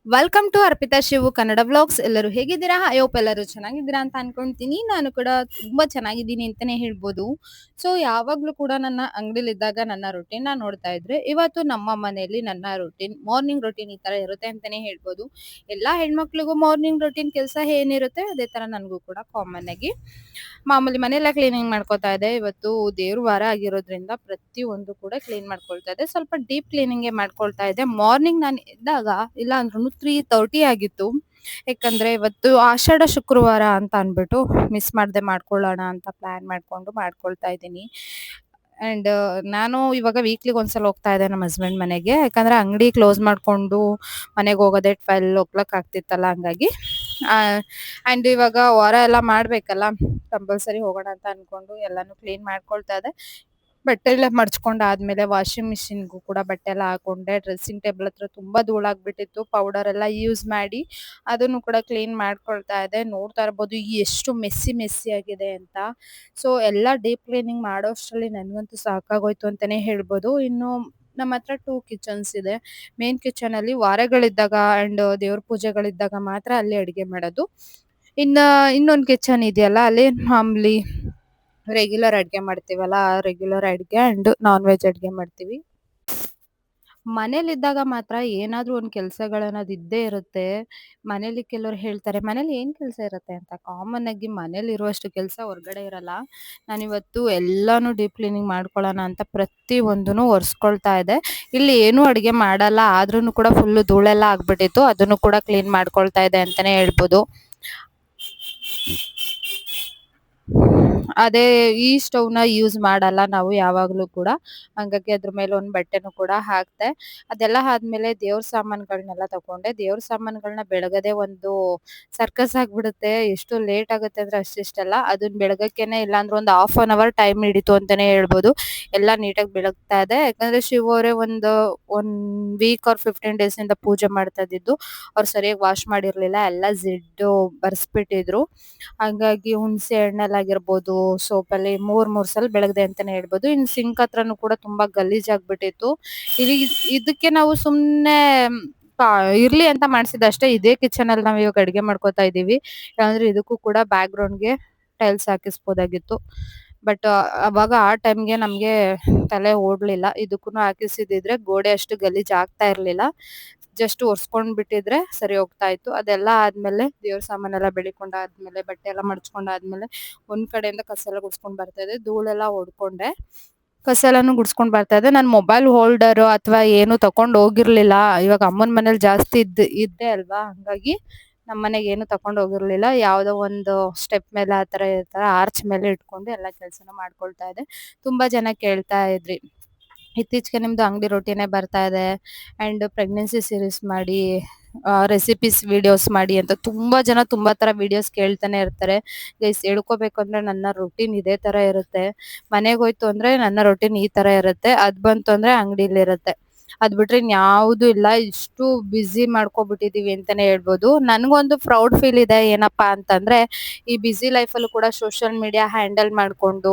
Welcome to Arpita Shivu Kannada vlogs. ಎಲ್ಲರೂ ಹೇಗಿದ್ದೀರಾ? I hope ಎಲ್ಲರೂ ಚೆನ್ನಾಗಿದ್ದೀರಾ ಅಂತ ಅನ್ಕೊಂತೀನಿ. ನಾನು ಕೂಡ ತುಂಬಾ ಚೆನ್ನಾಗಿದ್ದೀನಿ ಅಂತಾನೆ ಹೇಳ್ಬೋದು. ಸೊ ಯಾವಾಗ್ಲೂ ಕೂಡ ನನ್ನ ಅಂಗಡಿಲಿದ್ದಾಗ ನನ್ನ ರೊಟೀನ್ ನೋಡ್ತಾ ಇದ್ರೆ, ಇವತ್ತು ನಮ್ಮ ಮನೆಯಲ್ಲಿ ನನ್ನ ರೊಟೀನ್ ಮಾರ್ನಿಂಗ್ ರೊಟೀನ್ ಈ ತರ ಇರುತ್ತೆ ಅಂತಾನೆ ಹೇಳ್ಬೋದು. ಎಲ್ಲಾ ಹೆಣ್ಮಕ್ಳಿಗೂ ಮಾರ್ನಿಂಗ್ ರೊಟೀನ್ ಕೆಲಸ ಏನಿರುತ್ತೆ ಅದೇ ತರ ನನಗೂ ಕೂಡ ಕಾಮನ್ ಆಗಿ ಮಾಮೂಲಿ ಮನೆಯೆಲ್ಲ ಕ್ಲೀನಿಂಗ್ ಮಾಡ್ಕೊತಾ ಇದೆ. ಇವತ್ತು ದೇವ್ರ ವಾರ ಆಗಿರೋದ್ರಿಂದ ಪ್ರತಿಯೊಂದು ಕೂಡ ಕ್ಲೀನ್ ಮಾಡ್ಕೊಳ್ತಾ ಇದೆ. ಸ್ವಲ್ಪ ಡೀಪ್ ಕ್ಲೀನಿಂಗ್ ಮಾಡ್ಕೊಳ್ತಾ ಇದೆ. ಮಾರ್ನಿಂಗ್ ನಾನು ಎದ್ದಾಗ ಇಲ್ಲ ಅಂದ್ರೂ 3:30 ಆಗಿತ್ತು. ಯಾಕಂದ್ರೆ ಇವತ್ತು ಆಷಾಢ ಶುಕ್ರವಾರ ಅಂತ ಅನ್ಬಿಟ್ಟು ಮಿಸ್ ಮಾಡದೆ ಮಾಡ್ಕೊಳ್ಳೋಣ ಅಂತ ಪ್ಲಾನ್ ಮಾಡ್ಕೊಂಡು ಮಾಡ್ಕೊಳ್ತಾ ಇದ್ದೀನಿ. ಅಂಡ್ ನಾನು ಇವಾಗ ವೀಕ್ಲಿಗೆ ಒಂದ್ಸಲ ಹೋಗ್ತಾ ಇದ್ದೆ ನಮ್ಮ ಹಸ್ಬೆಂಡ್ ಮನೆಗೆ. ಯಾಕಂದ್ರೆ ಅಂಗಡಿ ಕ್ಲೋಸ್ ಮಾಡ್ಕೊಂಡು ಮನೆಗೆ ಹೋಗೋದೇ 12 ಆಗ್ತಿತ್ತಲ್ಲ, ಹಂಗಾಗಿ ಅಂಡ್ ಇವಾಗ ವಾರ ಎಲ್ಲ ಮಾಡ್ಬೇಕಲ್ಲ, ಕಂಪಲ್ಸರಿ ಹೋಗೋಣ ಅಂತ ಅನ್ಕೊಂಡು ಎಲ್ಲಾನು ಕ್ಲೀನ್ ಮಾಡ್ಕೊಳ್ತಾ ಇದೆ. ಬಟ್ಟೆ ಎಲ್ಲ ಮಡ್ಚ್ಕೊಂಡಾದ್ಮೇಲೆ ವಾಷಿಂಗ್ ಮಿಷಿನ್‌ಗೂ ಕೂಡ ಬಟ್ಟೆ ಎಲ್ಲ ಹಾಕೊಂಡೆ. ಡ್ರೆಸ್ಸಿಂಗ್ ಟೇಬಲ್ ಹತ್ರ ತುಂಬಾ ಧೂಳಾಗ್ಬಿಟ್ಟಿತ್ತು. ಪೌಡರ್ ಎಲ್ಲ ಯೂಸ್ ಮಾಡಿ ಅದನ್ನು ಕೂಡ ಕ್ಲೀನ್ ಮಾಡ್ಕೊಳ್ತಾ ಇದ್ದೆ. ನೋಡ್ತಾ ಇರ್ಬೋದು ಎಷ್ಟು ಮೆಸ್ಸಿ ಆಗಿದೆ ಅಂತ. ಸೊ ಎಲ್ಲ ಡೀಪ್ ಕ್ಲೀನಿಂಗ್ ಮಾಡೋಷ್ಟ್ರಲ್ಲಿ ನನಗಂತೂ ಸಾಕಾಗೋಯ್ತು ಅಂತಾನೆ ಹೇಳ್ಬೋದು. ಇನ್ನು ನಮ್ಮ ಹತ್ರ 2 ಕಿಚನ್ಸ್ ಇದೆ. ಮೇನ್ ಕಿಚನಲ್ಲಿ ವಾರಗಳಿದ್ದಾಗ ಅಂಡ್ ದೇವ್ರ ಪೂಜೆಗಳಿದ್ದಾಗ ಮಾತ್ರ ಅಲ್ಲಿ ಅಡಿಗೆ ಮಾಡೋದು. ಇನ್ನ ಇನ್ನೊಂದು ಕಿಚನ್ ಇದೆಯಲ್ಲ, ಅಲ್ಲಿ ಮಾಮೂಲಿ ರೆಗ್ಯುಲರ್ ಅಡ್ಗೆ ಮಾಡ್ತೀವಲ್ಲ, ಆ ರೆಗ್ಯುಲರ್ ಅಡ್ಗೆ ಅಂಡ್ ನಾನ್ ವೆಜ್ ಅಡ್ಗೆ ಮಾಡ್ತೀವಿ. ಮನೇಲಿದ್ದಾಗ ಮಾತ್ರ ಏನಾದ್ರೂ ಒಂದ್ ಕೆಲ್ಸಗಳನ್ನೋದು ಇದ್ದೇ ಇರುತ್ತೆ. ಮನೇಲಿ ಕೆಲವ್ರು ಹೇಳ್ತಾರೆ, "ಮನೇಲಿ ಏನ್ ಕೆಲ್ಸ ಇರುತ್ತೆ?" ಅಂತ. ಕಾಮನ್ ಆಗಿ ಮನೇಲಿರುವಷ್ಟು ಕೆಲ್ಸ ಹೊರಗಡೆ ಇರಲ್ಲ. ನಾನಿವತ್ತು ಎಲ್ಲಾನು ಡೀಪ್ ಕ್ಲೀನಿಂಗ್ ಮಾಡ್ಕೊಳ್ಳೋಣ ಅಂತ ಪ್ರತಿ ಒಂದೂನು ಒರೆಸ್ಕೊಳ್ತಾ ಇದ್ದೆ. ಇಲ್ಲಿ ಏನೂ ಅಡ್ಗೆ ಮಾಡಲ್ಲ, ಆದ್ರೂನು ಕೂಡ ಫುಲ್ಲು ಧೂಳೆಲ್ಲ ಆಗ್ಬಿಟ್ಟಿತ್ತು. ಅದನ್ನು ಕೂಡ ಕ್ಲೀನ್ ಮಾಡ್ಕೊಳ್ತಾ ಇದ್ದೆ ಅಂತಾನೆ ಹೇಳ್ಬೋದು. ಅದೇ ಈ ಸ್ಟವ್‌ನ ಯೂಸ್ ಮಾಡಲ್ಲ ನಾವು ಯಾವಾಗ್ಲೂ ಕೂಡ. ಹಂಗಾಗಿ ಅದ್ರ ಮೇಲೆ ಒಂದ್ ಬಟ್ಟೆನೂ ಕೂಡ ಹಾಕ್ದೆ. ಅದೆಲ್ಲ ಆದ್ಮೇಲೆ ದೇವ್ರ ಸಾಮಾನುಗಳ್ನೆಲ್ಲ ತಗೊಂಡೆ. ದೇವ್ರ ಸಾಮಾನುಗಳ್ನ ಬೆಳಗದೆ ಒಂದು ಸರ್ಕಸ್ ಆಗ್ಬಿಡುತ್ತೆ. ಎಷ್ಟು ಲೇಟ್ ಆಗುತ್ತೆ ಅಂದ್ರೆ ಅಷ್ಟಿಷ್ಟಲ್ಲ. ಅದನ್ನ ಬೆಳಗಕ್ಕೇನೆ ಇಲ್ಲಾಂದ್ರೆ ಒಂದು ಹಾಫ್ ಅನ್ ಅವರ್ ಟೈಮ್ ಹಿಡಿತು ಅಂತಾನೆ ಹೇಳ್ಬೋದು. ಎಲ್ಲ ನೀಟಾಗಿ ಬೆಳಗ್ತಾ ಇದೆ. ಯಾಕಂದ್ರೆ ಶಿವು ಅವರೇ ಒನ್ ವೀಕ್ ಆರ್ 15 ಡೇಸಿಂದ ಪೂಜೆ ಮಾಡ್ತಾ ಇದ್ದಿದ್ದು. ಅವ್ರು ಸರಿಯಾಗಿ ವಾಶ್ ಮಾಡಿರ್ಲಿಲ್ಲ. ಎಲ್ಲ ಜಿಡ್ಡು ಬರ್ಸ್‌ಬಿಟ್ಟಿದ್ರು. ಹಾಗಾಗಿ ಹುಣ್ಸೆ ಹಣ್ಣಲ್ಲಾಗಿರ್ಬೋದು, ಸೋಪಲ್ಲಿ 3 ಸಲ ಬೆಳಗ್ದೆ ಅಂತಾನೆ ಹೇಳ್ಬೋದು. ಇನ್ನು ಸಿಂಕ್ ಹತ್ರನೂ ಕೂಡ ತುಂಬಾ ಗಲೀಜಾಗ್ಬಿಟ್ಟಿತ್ತು. ಇಲ್ಲಿ ಇದಕ್ಕೆ ನಾವು ಸುಮ್ನೆ ಪಾ ಇರ್ಲಿ ಅಂತ ಮಾಡ್ಸಿದ್ದಷ್ಟೇ. ಇದೇ ಕಿಚನಲ್ಲಿ ನಾವ್ ಇವಾಗ ಅಡ್ಗೆ ಮಾಡ್ಕೊತಾ ಇದೀವಿ. ಇಲ್ಲಾಂದ್ರೆ ಇದಕ್ಕೂ ಕೂಡ ಬ್ಯಾಕ್ ಗ್ರೌಂಡ್‌ಗೆ ಟೈಲ್ಸ್ ಹಾಕಿಸ್ಬೋದಾಗಿತ್ತು. ಬಟ್ ಅವಾಗ ಆ ಟೈಮ್‌ಗೆ ನಮ್ಗೆ ತಲೆ ಓಡ್ಲಿಲ್ಲ. ಇದಕ್ಕೂನು ಹಾಕಿಸಿದಿದ್ರೆ ಗೋಡೆ ಅಷ್ಟು ಗಲೀಜ್ ಆಗ್ತಾ ಇರ್ಲಿಲ್ಲ. ಜಸ್ಟ್ ಒರ್ಸ್ಕೊಂಡ್ ಬಿಟ್ಟಿದ್ರೆ ಸರಿ ಹೋಗ್ತಾ ಇತ್ತು. ಅದೆಲ್ಲ ಆದ್ಮೇಲೆ ದೇವ್ರ ಸಾಮಾನೆಲ್ಲ ಬೆಳಿಕೊಂಡಾದ್ಮೇಲೆ, ಬಟ್ಟೆ ಎಲ್ಲ ಮಡ್ಚ್ಕೊಂಡಾದ್ಮೇಲೆ ಒಂದ್ ಕಡೆಯಿಂದ ಕಸ ಎಲ್ಲ ಗುಡ್ಸ್ಕೊಂಡ್ ಬರ್ತಾ ಇದ್ದೆ. ಧೂಳೆಲ್ಲ ಹೊಡ್ಕೊಂಡೆ. ಕಸ ಎಲ್ಲಾನು ಗುಡ್ಸ್ಕೊಂಡ್ ಬರ್ತಾ ಇದ್ದೆ. ನಾನ್ ಮೊಬೈಲ್ ಹೋಲ್ಡರ್ ಅಥವಾ ಏನು ತಕೊಂಡ್ ಹೋಗಿರ್ಲಿಲ್ಲ. ಇವಾಗ ಅಮ್ಮನ್ ಮನೇಲಿ ಜಾಸ್ತಿ ಇದ್ದೆ ಅಲ್ವಾ, ಹಂಗಾಗಿ ನಮ್ಮನೆಗೆ ಏನು ತಕೊಂಡ್ ಹೋಗಿರ್ಲಿಲ್ಲ. ಯಾವ್ದೋ ಒಂದು ಸ್ಟೆಪ್ ಮೇಲೆ ಆ ತರ ಇರ್ತಾರೆ, ಆರ್ಚ್ ಮೇಲೆ ಇಟ್ಕೊಂಡು ಎಲ್ಲ ಕೆಲ್ಸನ ಮಾಡ್ಕೊಳ್ತಾ ಇದ್ದೆ. ತುಂಬಾ ಜನ ಕೇಳ್ತಾ ಇದ್ರಿ, ಇತ್ತೀಚೆಗೆ ನಿಮ್ದು ಅಂಗಡಿ ರೊಟೀನೇ ಬರ್ತಾ ಇದೆ ಅಂಡ್ ಪ್ರೆಗ್ನೆನ್ಸಿ ಸೀರೀಸ್ ಮಾಡಿ, ರೆಸಿಪೀಸ್ ವಿಡಿಯೋಸ್ ಮಾಡಿ ಅಂತ ತುಂಬಾ ಜನ ತುಂಬಾ ತರ ವಿಡಿಯೋಸ್ ಕೇಳ್ತಾನೆ ಇರ್ತಾರೆ. ಗೈಸ್, ಹೇಳ್ಕೋಬೇಕು ಅಂದ್ರೆ ನನ್ನ ರೊಟೀನ್ ಇದೇ ತರ ಇರುತ್ತೆ. ಮನೆಗೆ ಹೋಯ್ತು ಅಂದ್ರೆ ನನ್ನ ರೊಟೀನ್ ಈ ತರ ಇರುತ್ತೆ. ಅದ್ ಬಂತು ಅಂದ್ರೆ ಅಂಗಡಿಲಿರುತ್ತೆ. ಅದ್ ಬಿಟ್ರೆ ಇನ್ಯಾವುದೂ ಇಲ್ಲ. ಇಷ್ಟು ಬ್ಯುಸಿ ಮಾಡ್ಕೊಬಿಟ್ಟಿದೀವಿ ಅಂತಾನೆ ಹೇಳ್ಬೋದು. ನನ್ಗೊಂದು ಪ್ರೌಡ್ ಫೀಲ್ ಇದೆ. ಏನಪ್ಪಾ ಅಂತಂದ್ರೆ, ಈ ಬ್ಯುಸಿ ಲೈಫಲ್ಲೂ ಕೂಡ ಸೋಷಿಯಲ್ ಮೀಡಿಯಾ ಹ್ಯಾಂಡಲ್ ಮಾಡ್ಕೊಂಡು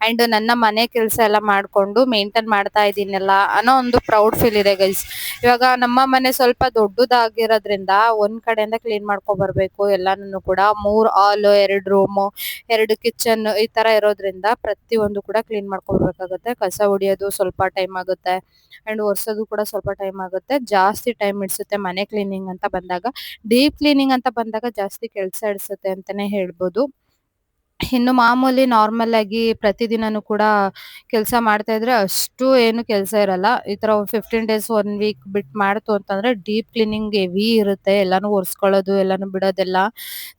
ಅಂಡ್ ನನ್ನ ಮನೆ ಕೆಲಸ ಎಲ್ಲ ಮಾಡ್ಕೊಂಡು ಮೇಂಟೈನ್ ಮಾಡ್ತಾ ಇದ್ದೀನಲ್ಲ ಅನ್ನೋ ಒಂದು ಪ್ರೌಡ್ ಫೀಲ್ ಇದೆ ಗೈಸ್. ಇವಾಗ ನಮ್ಮ ಮನೆ ಸ್ವಲ್ಪ ದೊಡ್ಡದಾಗಿರೋದ್ರಿಂದ ಒಂದ್ ಕಡೆಯಿಂದ ಕ್ಲೀನ್ ಮಾಡ್ಕೊ ಬರ್ಬೇಕು ಎಲ್ಲಾನು ಕೂಡ. 3 ಹಾಲ್, 2 ರೂಮು, 2 ಕಿಚನ್ ಈ ತರ ಇರೋದ್ರಿಂದ ಪ್ರತಿಯೊಂದು ಕೂಡ ಕ್ಲೀನ್ ಮಾಡ್ಕೊಳ್ಬೇಕಾಗುತ್ತೆ. ಕಸ ಹೊಡಿಯೋದು ಸ್ವಲ್ಪ ಟೈಮ್ ಆಗುತ್ತೆ ಅಂಡ್ ಒರ್ಸೋದು ಕೂಡ ಸ್ವಲ್ಪ ಟೈಮ್ ಆಗುತ್ತೆ. ಜಾಸ್ತಿ ಟೈಮ್ ಹಿಡ್ಸುತ್ತೆ ಮನೆ ಕ್ಲೀನಿಂಗ್ ಅಂತ ಬಂದಾಗ. ಡೀಪ್ ಕ್ಲೀನಿಂಗ್ ಅಂತ ಬಂದಾಗ ಜಾಸ್ತಿ ಕೆಲ್ಸ ಹಿಡ್ಸುತ್ತೆ ಅಂತಾನೆ ಹೇಳ್ಬೋದು. ಇನ್ನು ಮಾಮೂಲಿ ನಾರ್ಮಲ್ ಆಗಿ ಪ್ರತಿದಿನನೂ ಕೂಡ ಕೆಲ್ಸ ಮಾಡ್ತಾ ಇದ್ರೆ ಅಷ್ಟು ಏನು ಕೆಲ್ಸ ಇರಲ್ಲ. ಈ ತರ 15 ಡೇಸ್ 1 ವೀಕ್ ಬಿಟ್ಟು ಮಾಡ್ತು ಅಂತಂದ್ರೆ ಡೀಪ್ ಕ್ಲೀನಿಂಗ್ ಹೆವಿ ಇರುತ್ತೆ. ಎಲ್ಲಾನು ಒರ್ಸ್ಕೊಳ್ಳೋದು, ಎಲ್ಲಾನು ಬಿಡೋದೆಲ್ಲ.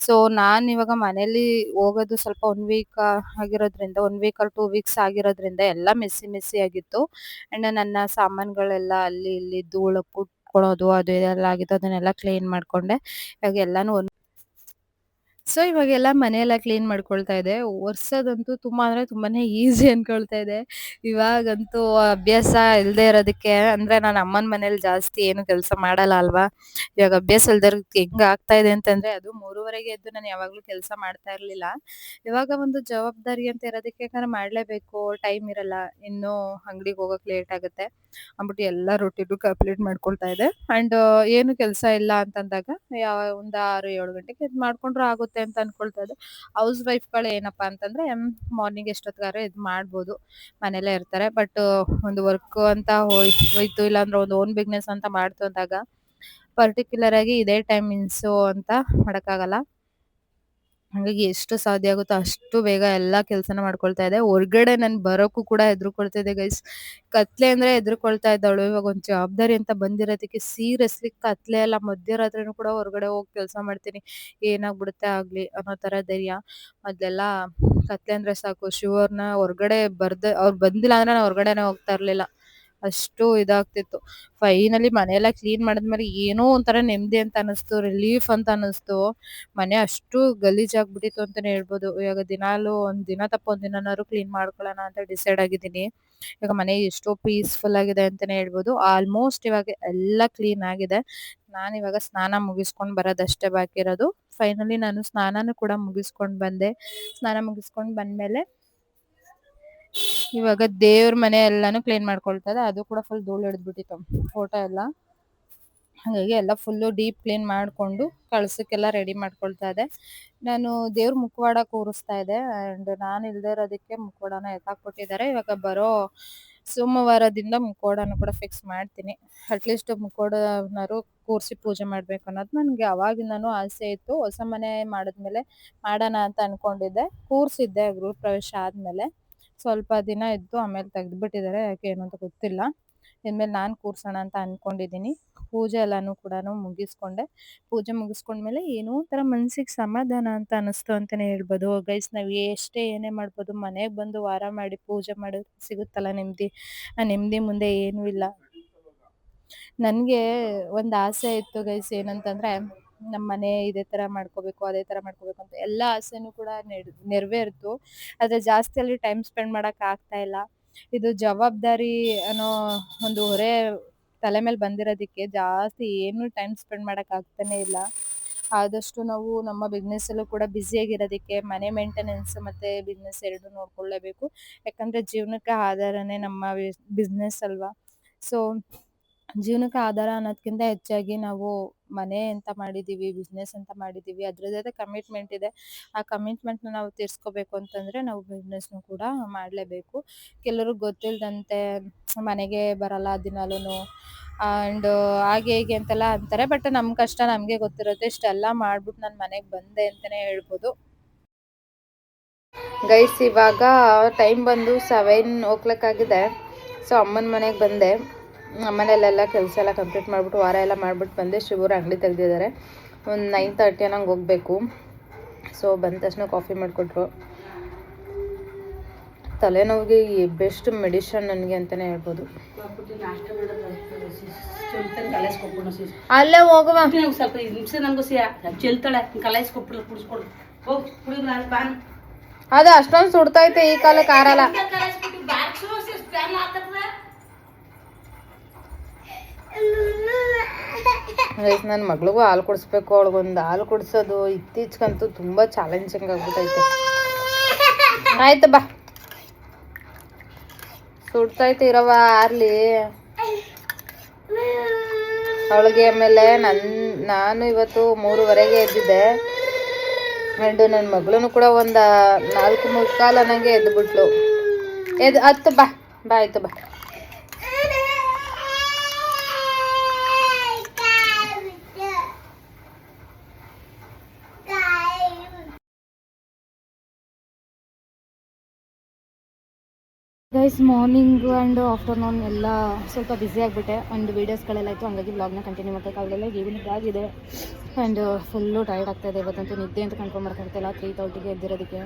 ಸೊ ನಾನ್ ಇವಾಗ ಮನೇಲಿ ಹೋಗೋದು ಸ್ವಲ್ಪ 1 ವೀಕ್ ಆಗಿರೋದ್ರಿಂದ, 1 ವೀಕ್ ಆರ್ 2 ವೀಕ್ಸ್ ಆಗಿರೋದ್ರಿಂದ ಎಲ್ಲ ಮೆಸ್ಸಿ ಆಗಿತ್ತು. ಅಂಡ್ ನನ್ನ ಸಾಮಾನುಗಳೆಲ್ಲ ಅಲ್ಲಿ ಇಲ್ಲಿ ಧೂಳು ಕುಟ್ಕೊಳ್ಳೋದು ಅದು ಇದೆಲ್ಲ ಆಗಿತ್ತು. ಅದನ್ನೆಲ್ಲ ಕ್ಲೀನ್ ಮಾಡ್ಕೊಂಡೆ. ಇವಾಗ ಎಲ್ಲಾನು ಸೊ ಇವಾಗೆಲ್ಲ ಮನೆಯೆಲ್ಲ ಕ್ಲೀನ್ ಮಾಡ್ಕೊಳ್ತಾ ಇದೆ. ಒರ್ಸೋದಂತೂ ತುಂಬಾ ಅಂದ್ರೆ ತುಂಬಾನೇ ಈಸಿ ಅನ್ಕೊಳ್ತಾ ಇದೆ. ಇವಾಗಂತೂ ಅಭ್ಯಾಸ ಇಲ್ದೇ ಇರೋದಕ್ಕೆ ಅಂದ್ರೆ ನಾನು ಅಮ್ಮನ ಮನೇಲಿ ಜಾಸ್ತಿ ಏನು ಕೆಲಸ ಮಾಡಲ್ಲ ಅಲ್ವಾ. ಇವಾಗ ಅಭ್ಯಾಸ ಇಲ್ದಿರೋದಕ್ಕೆ ಹೆಂಗ್ ಆಗ್ತಾ ಇದೆ ಅಂತಂದ್ರೆ ಅದು 3:30ಗೆ ಎದ್ದು ನಾನು ಯಾವಾಗ್ಲೂ ಕೆಲಸ ಮಾಡ್ತಾ ಇರ್ಲಿಲ್ಲ. ಇವಾಗ ಒಂದು ಜವಾಬ್ದಾರಿ ಅಂತ ಇರೋದಕ್ಕೆ ಯಾಕಂದ್ರೆ ಮಾಡ್ಲೇಬೇಕು, ಟೈಮ್ ಇರಲ್ಲ, ಇನ್ನು ಅಂಗಡಿಗೆ ಹೋಗಕ್ ಲೇಟ್ ಆಗುತ್ತೆ ಅಂದ್ಬಿಟ್ಟು ಎಲ್ಲ ರೊಟೀನು ಕಂಪ್ಲೀಟ್ ಮಾಡ್ಕೊಳ್ತಾ ಇದೆ. ಅಂಡ್ ಏನು ಕೆಲಸ ಇಲ್ಲ ಅಂತಂದಾಗ ಒಂದು 6-7 ಗಂಟೆಗೆ ಎದ್ದು ಮಾಡ್ಕೊಂಡ್ರು ಆಗುತ್ತೆ ಅಂತ ಅನ್ಕೊಳ್ತಾ ಇದ್ದೆ. ಹೌಸ್ ವೈಫ್‌ಗಳು ಏನಪ್ಪಾ ಅಂತಂದ್ರೆ ಮಾರ್ನಿಂಗ್ ಎಷ್ಟೊತ್ತಿಗಾರ ಎದ್ದು ಮಾಡ್ಬೋದು. ಮನೇಲೇ ಇರ್ತಾರೆ. ಬಟ್ ಒಂದು ವರ್ಕ್ ಅಂತ ಹೋಯ್ತು ಇಲ್ಲಾಂದ್ರೆ ಒಂದು ಓನ್ ಬಿಸ್ನೆಸ್ ಅಂತ ಮಾಡ್ತು ಅಂದಾಗ ಪರ್ಟಿಕ್ಯುಲರ್ ಆಗಿ ಇದೇ ಟೈಮಿಂಗ್ಸು ಅಂತ ಮಾಡಕ್ಕಾಗಲ್ಲ. ಹಾಗಾಗಿ ಎಷ್ಟು ಸಾಧ್ಯ ಆಗುತ್ತೋ ಅಷ್ಟು ಬೇಗ ಎಲ್ಲಾ ಕೆಲ್ಸನ ಮಾಡ್ಕೊಳ್ತಾ ಇದ್ದೆ. ಹೊರ್ಗಡೆ ನಾನ್ ಬರೋಕ್ಕೂ ಕೂಡ ಹೆದರ್ಕೊಳ್ತಿದ್ದೆ ಗೈಸ್. ಕತ್ಲೆ ಅಂದ್ರೆ ಹೆದರ್ಕೊಳ್ತಾ ಇದ್ದವಳು. ಇವಾಗ ಒಂದ್ ಜವಾಬ್ದಾರಿ ಅಂತ ಬಂದಿರೋದಕ್ಕೆ ಸೀರಿಯಸ್ಲಿ ಕತ್ಲೆ ಅಲ್ಲ ಮಧ್ಯರಾತ್ರಿನೂ ಕೂಡ ಹೊರಗಡೆ ಹೋಗಿ ಕೆಲಸ ಮಾಡ್ತೀನಿ. ಏನಾಗ್ಬಿಡುತ್ತೆ ಆಗ್ಲಿ ಅನ್ನೋ ತರ ಧೈರ್ಯ. ಮೊದ್ಲೆಲ್ಲಾ ಕತ್ಲೆ ಅಂದ್ರೆ ಸಾಕು ಶಿವರ್ನ ಹೊರಗಡೆ ಅವ್ರು ಬಂದಿಲ್ಲ ಅಂದ್ರೆ ನಾನ್ ಹೊರಗಡೆನೆ ಹೋಗ್ತಾ ಇರ್ಲಿಲ್ಲ. ಅಷ್ಟು ಇದಾಗ್ತಿತ್ತು. ಫೈನಲಿ ಮನೆಯೆಲ್ಲ ಕ್ಲೀನ್ ಮಾಡಿದ್ಮೇಲೆ ಏನೋ ಒಂಥರ ನೆಮ್ಮದಿ ಅಂತ ಅನಿಸ್ತು, ರಿಲೀಫ್ ಅಂತ ಅನಿಸ್ತು. ಮನೆ ಅಷ್ಟು ಗಲೀಜಾಗ್ಬಿಟ್ಟಿತ್ತು ಅಂತಾನೆ ಹೇಳ್ಬೋದು. ಇವಾಗ ದಿನಾಲು ಒಂದ್ ದಿನ ತಪ್ಪ ಒಂದ್ ದಿನನಾದ್ರು ಕ್ಲೀನ್ ಮಾಡ್ಕೊಳ್ಳೋಣ ಅಂತ ಡಿಸೈಡ್ ಆಗಿದ್ದೀನಿ. ಇವಾಗ ಮನೆ ಎಷ್ಟೋ ಪೀಸ್‌ಫುಲ್ ಆಗಿದೆ ಅಂತಾನೆ ಹೇಳ್ಬೋದು. ಆಲ್ಮೋಸ್ಟ್ ಇವಾಗ ಎಲ್ಲ ಕ್ಲೀನ್ ಆಗಿದೆ. ನಾನಿವಾಗ ಸ್ನಾನ ಮುಗಿಸ್ಕೊಂಡ್ ಬರೋದಷ್ಟೇ ಬಾಕಿ ಇರೋದು. ಫೈನಲಿ ನಾನು ಸ್ನಾನನೂ ಕೂಡ ಮುಗಿಸ್ಕೊಂಡ್ ಬಂದೆ. ಸ್ನಾನ ಮುಗಿಸ್ಕೊಂಡ್ ಬಂದ್ಮೇಲೆ ಇವಾಗ ದೇವ್ರ ಮನೆ ಎಲ್ಲಾನು ಕ್ಲೀನ್ ಮಾಡ್ಕೊಳ್ತಾ ಇದೆ. ಅದು ಕೂಡ ಫುಲ್ ಧೂಳು ಹಿಡಿದ್ಬಿಟ್ಟಿತ್ತು ಫೋಟೋ ಎಲ್ಲ. ಹಾಗಾಗಿ ಎಲ್ಲ ಫುಲ್ಲು ಡೀಪ್ ಕ್ಲೀನ್ ಮಾಡ್ಕೊಂಡು ಕಳ್ಸಕ್ಕೆಲ್ಲ ರೆಡಿ ಮಾಡ್ಕೊಳ್ತಾ ಇದೆ. ನಾನು ದೇವ್ರ ಮುಖವಾಡ ಕೂರಿಸ್ತಾ ಇದೆ. ಆ್ಯಂಡ್ ನಾನು ಇಲ್ದೇ ಇರೋದಕ್ಕೆ ಮುಖವಾಡನ ಎತ್ತಾಕ್ಬಿಟ್ಟಿದ್ದಾರೆ. ಇವಾಗ ಬರೋ ಸೋಮವಾರದಿಂದ ಮುಖವಾಡನ ಕೂಡ ಫಿಕ್ಸ್ ಮಾಡ್ತೀನಿ. ಅಟ್ಲೀಸ್ಟ್ ಮುಖವಾಡನಾದ್ರು ಕೂರಿಸಿ ಪೂಜೆ ಮಾಡ್ಬೇಕು ಅನ್ನೋದು ನನಗೆ ಅವಾಗಿಂದನೂ ಆಸೆ ಇತ್ತು. ಹೊಸ ಮನೆ ಮಾಡಿದ್ಮೇಲೆ ಮಾಡೋಣ ಅಂತ ಅನ್ಕೊಂಡಿದ್ದೆ. ಕೂರಿಸಿದ್ದೆ ಗೃಹ ಪ್ರವೇಶ ಆದ್ಮೇಲೆ. ಸ್ವಲ್ಪ ದಿನ ಇದ್ದು ಆಮೇಲೆ ತೆಗ್ದ್ಬಿಟ್ಟಿದ್ದಾರೆ. ಯಾಕೆ ಏನು ಅಂತ ಗೊತ್ತಿಲ್ಲ. ಇನ್ಮೇಲೆ ನಾನು ಕೂರ್ಸೋಣ ಅಂತ ಅನ್ಕೊಂಡಿದ್ದೀನಿ. ಪೂಜೆ ಎಲ್ಲಾನು ಕೂಡಾನು ಮುಗಿಸ್ಕೊಂಡೆ. ಪೂಜೆ ಮುಗಿಸ್ಕೊಂಡ್ಮೇಲೆ ಏನೋ ಒಂಥರ ಮನ್ಸಿಗೆ ಸಮಾಧಾನ ಅಂತ ಅನಿಸ್ತು ಅಂತಾನೆ ಹೇಳ್ಬೋದು. ಗೈಸ್ ನಾವ್ ಎಷ್ಟೇ ಏನೇ ಮಾಡ್ಬೋದು ಮನೆಗ್ ಬಂದು ವಾರ ಮಾಡಿ ಪೂಜೆ ಮಾಡಿದ್ರೆ ಸಿಗುತ್ತಲ್ಲ ನೆಮ್ಮದಿ. ಆ ನೆಮ್ಮದಿ ಮುಂದೆ ಏನೂ ಇಲ್ಲ. ನನ್ಗೆ ಒಂದ್ ಆಸೆ ಇತ್ತು ಗೈಸ್ ಏನಂತಂದ್ರೆ ನಮ್ ಮನೆ ಇದೇ ತರ ಮಾಡ್ಕೋಬೇಕು, ಅದೇ ತರ ಮಾಡ್ಕೋಬೇಕು ಅಂತ ಎಲ್ಲಾ ಆಸೆನೂ ಕೂಡ ನೆರವೇರ್ತು. ಆದ್ರೆ ಜಾಸ್ತಿ ಅಲ್ಲಿ ಟೈಮ್ ಸ್ಪೆಂಡ್ ಮಾಡಕ್ ಆಗ್ತಾ ಇಲ್ಲ. ಇದು ಜವಾಬ್ದಾರಿ ಅನ್ನೋ ಒಂದು ಹೊರೆ ತಲೆ ಮೇಲೆ ಬಂದಿರೋದಕ್ಕೆ ಜಾಸ್ತಿ ಏನು ಟೈಮ್ ಸ್ಪೆಂಡ್ ಮಾಡಕ್ ಆಗ್ತಾನೆ ಇಲ್ಲ. ಆದಷ್ಟು ನಾವು ನಮ್ಮ ಬಿಸ್ನೆಸ್ ಅಲ್ಲೂ ಕೂಡ ಬ್ಯುಸಿಯಾಗಿರೋದಕ್ಕೆ ಮನೆ ಮೇಂಟೆನೆನ್ಸ್ ಮತ್ತೆ ಬಿಸ್ನೆಸ್ ಎರಡು ನೋಡ್ಕೊಳ್ಳೇಬೇಕು. ಯಾಕಂದ್ರೆ ಜೀವನಕ್ಕೆ ಆಧಾರನೇ ನಮ್ಮ ಬಿಸ್ನೆಸ್ ಅಲ್ವಾ. ಸೊ ಜೀವನಕ್ಕೆ ಆಧಾರ ಅನ್ನೋದ್ಕಿಂತ ಹೆಚ್ಚಾಗಿ ನಾವು ಮನೆ ಅಂತ ಮಾಡಿದೀವಿ, ಬಿಸ್ನೆಸ್ ಅಂತ ಮಾಡಿದೀವಿ, ಅದ್ರದ್ದೇ ಕಮಿಟ್ಮೆಂಟ್ ಇದೆ. ಆ ಕಮಿಟ್ಮೆಂಟ್‌ನ ನಾವು ತೀರ್ಸ್ಕೋಬೇಕು ಅಂತಂದ್ರೆ ನಾವು ಬಿಸ್ನೆಸ್‌ನು ಕೂಡ ಮಾಡ್ಲೇಬೇಕು. ಕೆಲವ್ರಿಗೆ ಗೊತ್ತಿಲ್ದಂತೆ ಮನೆಗೆ ಬರಲ್ಲ ದಿನಾಲೂನು ಆ್ಯಂಡ್ ಹಾಗೆ ಹೀಗೆ ಅಂತೆಲ್ಲ ಅಂತಾರೆ. ಬಟ್ ನಮ್ ಕಷ್ಟ ನಮ್ಗೆ ಗೊತ್ತಿರುತ್ತೆ. ಇಷ್ಟೆಲ್ಲ ಮಾಡ್ಬಿಟ್ಟು ನಾನು ಮನೆಗೆ ಬಂದೆ ಅಂತಾನೆ ಹೇಳ್ಬೋದು. ಗೈಸ್ ಇವಾಗ ಟೈಮ್ ಬಂದು 7:00 ಆಗಿದೆ. ಸೊ ಅಮ್ಮನ ಮನೆಗೆ ಬಂದೆ. ಮನೆಯಲ್ಲೆಲ್ಲ ಕೆಲಸ ಎಲ್ಲ ಕಂಪ್ಲೀಟ್ ಮಾಡಿಬಿಟ್ಟು ವಾರ ಎಲ್ಲ ಮಾಡಿಬಿಟ್ಟು ಬಂದೆ. ಶಿವರು ಅಂಗಡಿ ತೆಗೆದಿದ್ದಾರೆ. ಒಂದು 9:30 ಅನ್ನಂಗೆ ಹೋಗಬೇಕು. ಸೊ ಬಂದ ತಕ್ಷಣ ಕಾಫಿ ಮಾಡಿಕೊಟ್ರು. ತಲೆನೋವಿಗೆ ಬೆಸ್ಟ್ ಮೆಡಿಷನ್ ನನಗೆ ಅಂತಲೇ ಹೇಳ್ಬೋದು. ಅಲ್ಲೇ ಹೋಗುವ ಸ್ವಲ್ಪ ನಿಮಿಷ ನನಗೂ ಚೆಲ್ತಾಳೆ ಕಲಾಯಿಸ್ಕೊಟ್ಬಿಡ್ಲು ಕುಡಿಸ್ಕೊಡು ಹೋಗಿ ಕುಡಿದು ನಾನು ಬಾನ್. ಅದು ಅಷ್ಟೊಂದು ಸುಡ್ತೈತೆ ಈ ಕಾಲಕ್ಕೆ ಆರಲ್ಲ. ನನ್ನ ಮಗಳಿಗೂ ಹಾಲು ಕುಡಿಸ್ಬೇಕು. ಅವಳಿಗೊಂದು ಹಾಲು ಕುಡಿಸೋದು ಇತ್ತೀಚೆಗಂತೂ ತುಂಬ ಚಾಲೆಂಜಿಂಗ್ ಆಗ್ಬಿಟ್ಟೈತೆ. ಆಯ್ತು ಬಾ ಸುಡ್ತೈತೆ ಇರವ ಆರ್ಲಿ ಅವಳಿಗೆ. ಆಮೇಲೆ ನಾನು ಇವತ್ತು 3:30ಗೆ ಎದ್ದಿದ್ದೆ. ಆ್ಯಂಡ್ ನನ್ನ ಮಗಳೂ ಕೂಡ ಒಂದು 4:45 ಅನ್ನಂಗೆ ಎದ್ದುಬಿಟ್ಲು. ಹತ್ತು ಬಾ ಆಯ್ತು ಬಾ. ಗೈಸ್ ಮಾರ್ನಿಂಗ್ ಆ್ಯಂಡ್ ಆಫ್ಟರ್ನೂನ್ ಎಲ್ಲ ಸ್ವಲ್ಪ ಬ್ಯುಸಿ ಆಗಿಬಿಟ್ಟೆ. ಆ್ಯಂಡ್ ವೀಡಿಯೋಸ್ಗಳೆಲ್ಲ ಇತ್ತು, ಹಂಗಾಗಿ ವ್ಲಾಗ್ನ ಕಂಟಿನ್ಯೂ ಮಾಡೋಕ್ಕಾಗಲಿಲ್ಲ. ಈವ್ನಿಂಗ್ ಆಗಿದೆ ಆ್ಯಂಡ್ ಫುಲ್ಲು ಟೈರ್ಡ್ ಆಗ್ತಾಯಿದೆ. ಇವತ್ತಂತೂ ನಿದ್ದೆ ಅಂತ ಕಂಟ್ರೋಲ್ ಮಾಡೋಕ್ಕಾಗ್ತಾಯಿಲ್ಲ. 3:30ಗೆ ಎದ್ದಿರೋದಕ್ಕೆ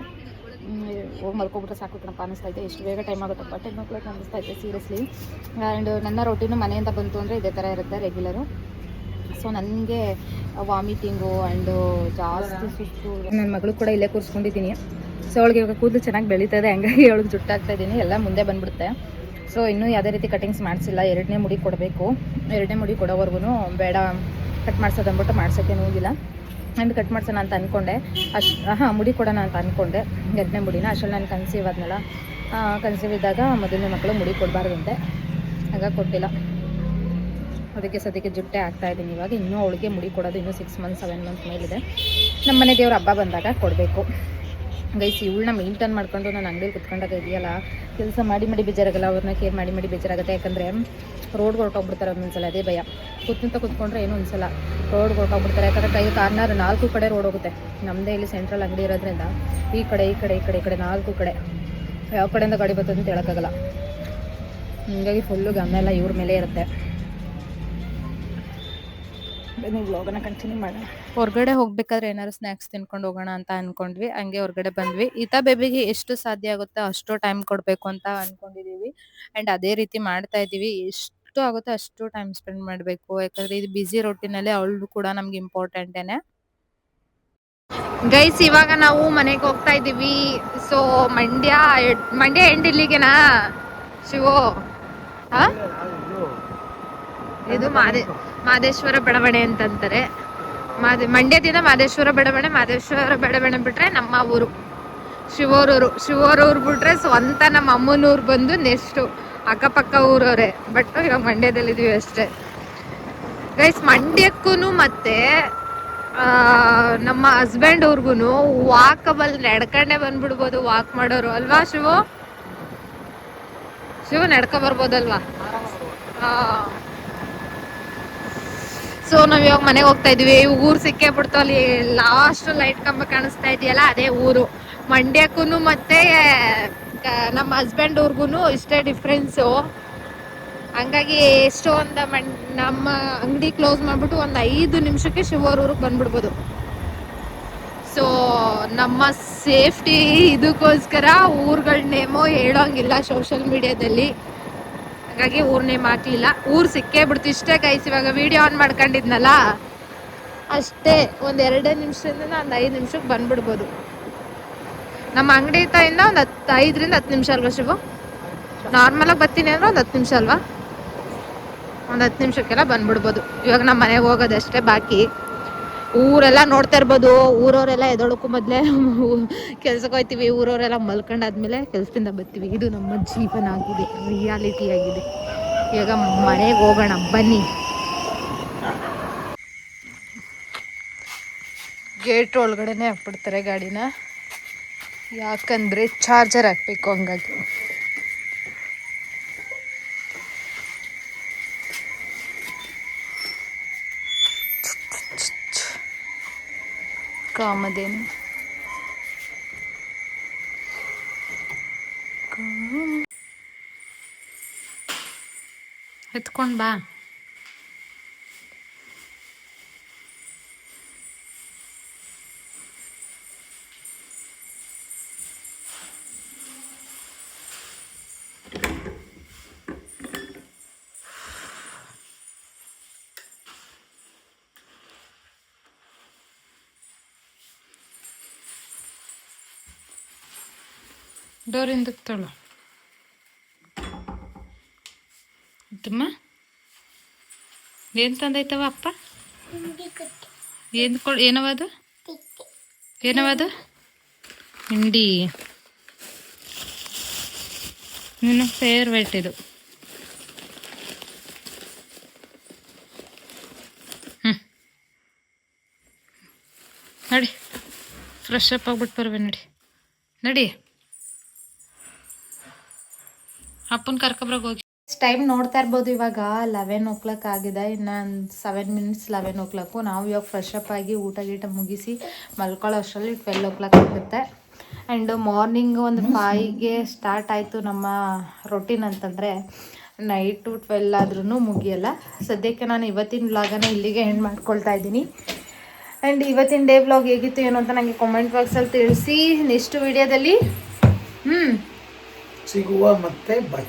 ಹೋಗಿ ಮಲ್ಕೊಬಿಟ್ರೆ ಸಾಕು ಕಣಪ್ಪ ಅನ್ನಿಸ್ತೈತೆ. ಎಷ್ಟು ಬೇಗ ಟೈಮ್ ಆಗುತ್ತಪ್ಪ 10 o'clock ಅನ್ನಿಸ್ತೈತೆ ಸೀರಿಯಸ್ಲಿ. ಆ್ಯಂಡ್ ನನ್ನ ರೊಟೀನು ಮನೆಯಿಂದ ಬಂತು ಅಂದರೆ ಇದೇ ಥರ ಇರುತ್ತೆ ರೆಗ್ಯುಲರು. ಸೊ ನನಗೆ ವಾಮಿಟಿಂಗು ಆ್ಯಂಡು ಜಾಸ್ತಿ ಸುಸ್ತು. ನನ್ನ ಮಗಳು ಕೂಡ ಇಲ್ಲೇ ಕೂರಿಸ್ಕೊಂಡಿದ್ದೀನಿ. ಸೊ ಅವಳಿಗೆ ಇವಾಗ ಕೂದಲು ಚೆನ್ನಾಗಿ ಬೆಳೀತದೆ, ಹಂಗಾಗಿ ಅವಳಿಗೆ ಜುಟ್ಟಾಗ್ತಾ ಇದ್ದೀನಿ, ಎಲ್ಲ ಮುಂದೆ ಬಂದುಬಿಡುತ್ತೆ. ಸೊ ಇನ್ನೂ ಯಾವುದೇ ರೀತಿ ಕಟಿಂಗ್ಸ್ ಮಾಡಿಸಿಲ್ಲ. 2ನೇ ಮುಡಿ ಕೊಡಬೇಕು. 2ನೇ ಮುಡಿ ಕೊಡೋವರೆಗೂ ಬೇಡ ಕಟ್ ಮಾಡ್ಸೋದು ಅಂದ್ಬಿಟ್ಟು ಮಾಡ್ಸೋಕ್ಕೇನು ಹೋಗಿಲ್ಲ. ಆ್ಯಂಡ್ ಕಟ್ ಮಾಡ್ಸೋಣ ಅಂತ ಅಂದ್ಕೊಂಡೆ, ಮುಡಿ ಕೊಡೋಣ ಅಂತ ಅಂದ್ಕೊಂಡೆ 2ನೇ ಮುಡಿನ. ಅಷ್ಟರಲ್ಲಿ ನಾನು ಕನ್ಸೀವ್ ಆದ್ನಲ್ಲ, ಕನ್ಸೀವ್ ಇದ್ದಾಗ ಮೊದಲನೇ ಮಕ್ಕಳು ಮುಡಿ ಕೊಡಬಾರ್ದಂತೆ, ಹಾಗಾಗಿ ಕೊಟ್ಟಿಲ್ಲ. ಅದಕ್ಕೆ ಸದ್ಯಕ್ಕೆ ಜುಟ್ಟೆ ಆಗ್ತಾಯಿದ್ದೀನಿ. ಇವಾಗ ಇನ್ನೂ ಅವಳಿಗೆ ಮುಡಿ ಕೊಡೋದು ಇನ್ನೂ 6 ಮಂತ್ಸ್ 7 ಮಂತ್ ಮೇಲಿದೆ. ನಮ್ಮ ಮನೆ ದೇವ್ರ ಹಬ್ಬ ಬಂದಾಗ ಕೊಡಬೇಕು. ಗೈಸ್ ಇವಳನ್ನ ಮೇಂಟೈನ್ ಮಾಡ್ಕೊಂಡು ನಾನು ಅಂಗಡಿಯಲ್ಲಿ ಕುತ್ಕೊಂಡಾಗ ಇದೆಯಲ್ಲ, ಕೆಲಸ ಮಾಡಿ ಬೇಜಾರಾಗಲ್ಲ, ಅವ್ರನ್ನ ಕೇರ್ ಮಾಡಿ ಬೇಜಾರಾಗುತ್ತೆ. ಯಾಕಂದರೆ ರೋಡ್ಗೆ ಹೊರಟೋಗ್ಬಿಡ್ತಾರೆ ಒಂದೊಂದ್ಸಲ, ಅದೇ ಭಯ. ಕುತ್ಕೊಂಡ್ರೆ ಏನೂ ಅನ್ಸಲ್ಲ, ರೋಡ್ಗೆ ಹೊರಟೋಗ್ಬಿಡ್ತಾರೆ. ಯಾಕಂದರೆ ಕೈ ಕಾರ್ನರ್ 4 ಕಡೆ ರೋಡ್ ಹೋಗುತ್ತೆ. ನಮ್ಮದೇ ಇಲ್ಲಿ ಸೆಂಟ್ರಲ್ ಅಂಗಡಿ ಇರೋದ್ರಿಂದ ಈ ಕಡೆ 4 ಕಡೆ ಯಾವ ಕಡೆಯಿಂದ ಗಾಡಿ ಬರ್ತದೆ ಅಂತ ಹೇಳೋಕ್ಕಾಗಲ್ಲ. ಹೀಗಾಗಿ ಫುಲ್ಲು ಗಮನ ಎಲ್ಲ ಇವ್ರ ಮೇಲೆ ಇರುತ್ತೆ. ನೀವು ವ್ಲಾಗನ್ನ ಕಂಟಿನ್ಯೂ ಮಾಡೋಣ. ಹೊರಗಡೆ ಹೋಗ್ಬೇಕಾದ್ರೆ ಏನಾದ್ರು ಸ್ನ್ಯಾಕ್ಸ್ ತಿನ್ಕೊಂಡು ಹೋಗೋಣ ಅಂತ ಅಂದ್ಕೊಂಡ್ವಿ. ಹಂಗೆ ಹೊರಗಡೆ ಬಂದ್ವಿ. ಬೇಬಿಗೆ ಎಷ್ಟು ಸಾಧ್ಯ ಆಗುತ್ತೋ ಅಷ್ಟು ಟೈಮ್ ಕೊಡಬೇಕು ಅಂತ ಅಂದ್ಕೊಂಡಿದ್ದೀವಿ. ಆ್ಯಂಡ್ ಅದೇ ರೀತಿ ಮಾಡ್ತಾ ಇದ್ದೀವಿ. ಎಷ್ಟು ಆಗುತ್ತೋ ಅಷ್ಟು ಟೈಮ್ ಸ್ಪೆಂಡ್ ಮಾಡಬೇಕು. ಯಾಕಂದರೆ ಇದು ಬ್ಯುಸಿ ರೊಟೀನಲ್ಲಿ ಅವಳು ಕೂಡ ನಮ್ಗೆ ಇಂಪಾರ್ಟೆಂಟೇನೆ. ಗೈಸ್ ಇವಾಗ ನಾವು ಮನೆಗೆ ಹೋಗ್ತಾ ಇದ್ದೀವಿ. ಸೊ ಮಂಡ್ಯ ಎಂಡ್ ಇಲ್ಲಿಗೆನಾ ಶಿವು? ಇದು ಮಾದೇಶ್ವರ ಬಡಾವಣೆ ಅಂತಂತಾರೆ. ಮಂಡ್ಯದಿಂದ ಮಾದೇಶ್ವರ ಬಡಾವಣೆ ಬಿಟ್ರೆ ನಮ್ಮ ಊರು ಶಿವೂರೂರು ಬಿಟ್ರೆ ಸ್ವಂತ ನಮ್ಮ ಅಮ್ಮನೂರು ಬಂದು ನೆಕ್ಸ್ಟು ಅಕ್ಕಪಕ್ಕ ಊರವ್ರೆ. ಬಟ್ ಇವಾಗ ಮಂಡ್ಯದಲ್ಲಿದ್ದೀವಿ ಅಷ್ಟೇ ಗೈಸ್. ಮಂಡ್ಯಕ್ಕೂ ಮತ್ತೆ ನಮ್ಮ ಹಸ್ಬೆಂಡ್ ಅವ್ರಿಗೂ ವಾಕಬಲ್ ನಡ್ಕೊಂಡೇ ಬಂದ್ಬಿಡ್ಬೋದು, ವಾಕ್ ಮಾಡೋರು ಅಲ್ವಾ ಶಿವು ನಡ್ಕೊ ಬರ್ಬೋದಲ್ವಾ? ಸೊ ನಾವ್ ಇವಾಗ ಮನೆಗೆ ಹೋಗ್ತಾ ಇದೀವಿ. ಊರು ಸಿಕ್ಕೇ ಬಿಡ್ತು. ಅಲ್ಲಿ ಲಾಸ್ಟ್ ಲೈಟ್ ಕಂಬ ಕಾಣಿಸ್ತಾ ಇದೆಯಲ್ಲ, ಅದೇ ಊರು. ಮಂಡ್ಯಕ್ಕೂ ಮತ್ತೆ ನಮ್ಮ ಹಸ್ಬೆಂಡ್ ಊರ್ಗು ಇಷ್ಟೇ ಡಿಫ್ರೆನ್ಸು. ಹಂಗಾಗಿ ಎಷ್ಟೋ ನಮ್ಮ ಅಂಗಡಿ ಕ್ಲೋಸ್ ಮಾಡ್ಬಿಟ್ಟು 5 ನಿಮಿಷಕ್ಕೆ ಶಿವೂರಿಗೆ ಬಂದ್ಬಿಡ್ಬೋದು. ಸೊ ನಮ್ಮ ಸೇಫ್ಟಿ ಇದಕ್ಕೋಸ್ಕರ ಊರುಗಳ ನೇಮೋ ಹೇಳೋಂಗಿಲ್ಲ ಸೋಷಿಯಲ್ ಮೀಡಿಯಾದಲ್ಲಿ. ಹಾಗಾಗಿ ಊರ್ ನೇಮ್ ಹಾಕ್ಲಿಲ್ಲ. ಊರು ಸಿಕ್ಕೇ ಬಿಡ್ತು ಇಷ್ಟೇ ಗೈಸ್. ಇವಾಗ ವಿಡಿಯೋ ಆನ್ ಮಾಡ್ಕೊಂಡಿದ್ನಲ್ಲ ಅಷ್ಟೇ, 2 ನಿಮಿಷದಿಂದ 5 ನಿಮಿಷಕ್ಕೆ ಬಂದ್ಬಿಡ್ಬೋದು. ನಮ್ಮ ಅಂಗಡಿ ಇಂದ 5ರಿಂದ 10 ನಿಮಿಷ ಅಲ್ವಾ ಶಿವು? ನಾರ್ಮಲಾಗಿ ಬರ್ತೀನಿ ಅಂದ್ರೆ 10 ನಿಮಿಷ ಅಲ್ವಾ? 10 ನಿಮಿಷಕ್ಕೆಲ್ಲ ಬಂದ್ಬಿಡ್ಬೋದು. ಇವಾಗ ನಮ್ಮ ಮನೆಗೆ ಹೋಗೋದಷ್ಟೇ ಬಾಕಿ. ಊರೆಲ್ಲ ನೋಡ್ತಾ ಇರ್ಬೋದು. ಊರವರೆಲ್ಲ ಎದೊಳಕ್ಕೂ ಮೊದಲೇ ಕೆಲ್ಸಕ್ಕೆ ಹೋಗ್ತೀವಿ. ಊರವರೆಲ್ಲ ಮಲ್ಕೊಂಡಾದ್ಮೇಲೆ ಕೆಲಸದಿಂದ ಬರ್ತೀವಿ. ಇದು ನಮ್ಮ ಜೀವನ ಆಗಿದೆ, ರಿಯಾಲಿಟಿ ಆಗಿದೆ. ಇವಾಗ ಮನೆಗೆ ಹೋಗೋಣ ಬನ್ನಿ. ಗೇಟ್ ಒಳಗಡೆನೆ ಹಾಕ್ಬಿಡ್ತಾರೆ ಗಾಡಿನ, ಯಾಕಂದರೆ ಚಾರ್ಜರ್ ಹಾಕ್ಬೇಕು. ಹಂಗಾಗಿ ಕಾಮಧೇನು ಎತ್ಕೊಂಡು ಬಾ. ಡೋರ್ ಹಿಂದಕ್ಕೆ ತೊಳು. ತುಂಬ ಏನು ತಂದೈತವ ಅಪ್ಪ? ಏನವದು ಹಿಂಡಿ. ನಿನ್ನ ಫೇವ್ರೇಟ್ ಇದು. ನಡಿ ಫ್ರೆಶ್ ಅಪ್ ಆಗ್ಬಿಟ್ಟು ಬರ್ವೆ. ನಡಿ ಅಪ್ಪನ ಕರ್ಕೊಬ್ರಾಗ ಹೋಗಿ. ಟೈಮ್ ನೋಡ್ತಾ ಇರ್ಬೋದು. ಇವಾಗ 11 o'clock ಆಗಿದೆ. ಇನ್ನು 7 minutes 11 o'clock. ನಾವು ಇವಾಗ ಫ್ರೆಶ್ ಅಪ್ ಆಗಿ ಊಟ ಮುಗಿಸಿ ಮಲ್ಕೊಳ್ಳೋ ಅಷ್ಟರಲ್ಲಿ 12 o'clock ಆಗುತ್ತೆ. ಆ್ಯಂಡ್ ಮಾರ್ನಿಂಗ್ 5ಗೆ ಸ್ಟಾರ್ಟ್ ಆಯಿತು ನಮ್ಮ ರೊಟೀನ್. ಅಂತಂದರೆ ನೈಟು 12 ಆದ್ರೂ ಮುಗಿಯಲ್ಲ. ಸದ್ಯಕ್ಕೆ ನಾನು ಇವತ್ತಿನ ವ್ಲಾಗನ್ನು ಇಲ್ಲಿಗೆ ಎಂಡ್ ಮಾಡ್ಕೊಳ್ತಾ ಇದ್ದೀನಿ. ಆ್ಯಂಡ್ ಇವತ್ತಿನ ಡೇ ವ್ಲಾಗ್ ಹೇಗಿತ್ತು ಏನು ಅಂತ ನನಗೆ ಕಾಮೆಂಟ್ ಬಾಕ್ಸಲ್ಲಿ ತಿಳಿಸಿ. ನೆಕ್ಸ್ಟ್ ವಿಡಿಯೋದಲ್ಲಿ ಸಿಗುವ ಮತ್ತೆ ಬಾಯ್.